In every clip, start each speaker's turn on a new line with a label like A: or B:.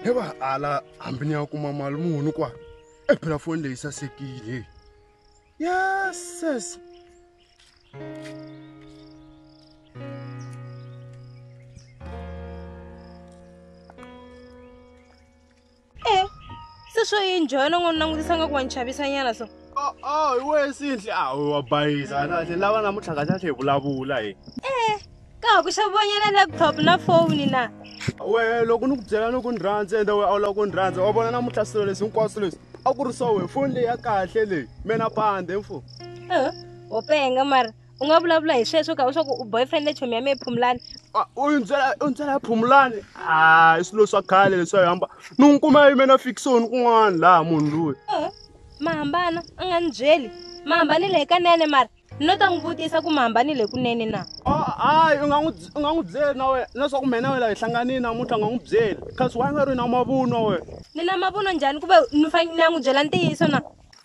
A: Heba ala hambini ya kuma mali muni kwa. Phela phone leyi sasekile. Yes.
B: So enjoy no ngongutisa ngakwanchabisa nyana so.
A: Iwe sindle wabayisa kahle lava namutlha kahle vulavula
B: Ka ku xavonyela laptop na phone na.
A: We loko ni ku byela no ku ndrhandza ende we a loko ndrhandza wa vona namutlha swilo leswi hinkwaswo leswi a ku ri so we phone leyi ya kahle leyi mena pande mfo.
B: O penga mara u nga vulavula hi sweswo ka swa ku boyfriend le chomi ya me Phumlani.
A: untsela Phumlani i swilo swa khale leswi hamba ni nkuma yimena fiction kun'wana laha munhu loyi.
B: Mahambana a nga ni byeli mahambanile kanene mara no ta n'wi vutisa ku mahambanile kunene na.
A: Hayi u nga n'wi byeli na we na swa ku mena we la hi hlanganini namuntlha u nga n'wi byeli kasi wa nga ri na mavunwa we.
B: Ni na mavunwa njhani ku ve ni fanele ni ya n'wi byela ntiyiso na.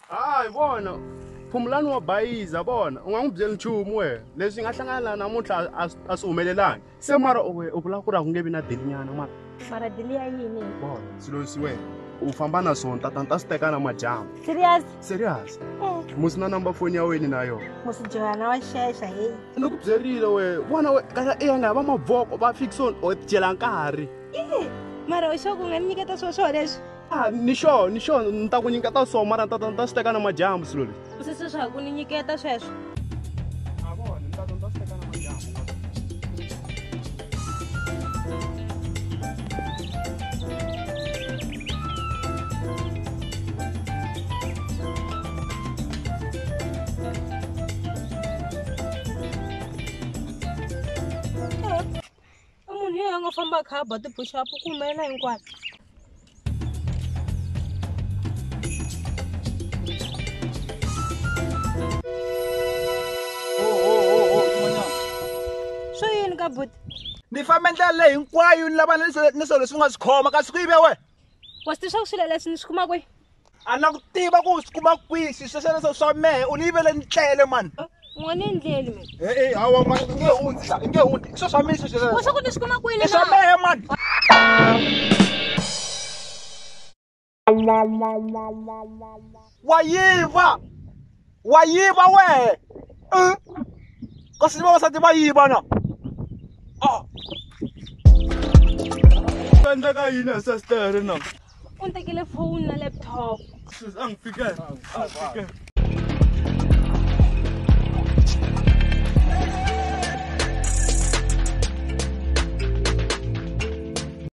A: Hayi vona Phumlani wa bayiza vona u nga n'wi byeli nchumu we leswi nga hlangana namuntlha a swi humelelangi se mara we u vula ku ri a ku nge vi na delinyana
B: mara deli ya yini
A: vona swilo leswi we u famba na swona ta swi teka na madyambu. Serious musi na number phone ya wena na yona
B: musijohana wa shesha hey
A: ni ku byerile we vona we kahle i nga va mavoko va fiction o dyela nkarhi
B: mara u xo ku nga nyiketa swo leswi
A: ni sure ni ta ku nyiketa so mara ta swi teka na madyambu swilo leswi
B: usisi swa ku ni nyiketa sweswo
A: a vona ni ta swi teka na madyambu.
B: munhu yo nga famba kha ba ti push up ku humelela hinkwato. Swo yini ka buti
C: ni famba ndlela leyi hinkwayo ni lava ni swilo leswi nga swi khoma kasi ku yive we
B: wa swi tiva ku swilo leswi ni swi kuma kwihi
C: a na ku tiva ku swi kuma kwihi sweswo swa mehe u ni yivele ni tlele mani
B: n'wana endleli mina
C: hawa mani i nge hundzi i swo swa mina
B: wa swa ku ni swi kuma kwini
C: i swa mehe mani wa yiva wehe kasi vavasati va yiva na
A: endleka yini a sastere na
B: u ni tekele phone na laptop
A: a ngi fikele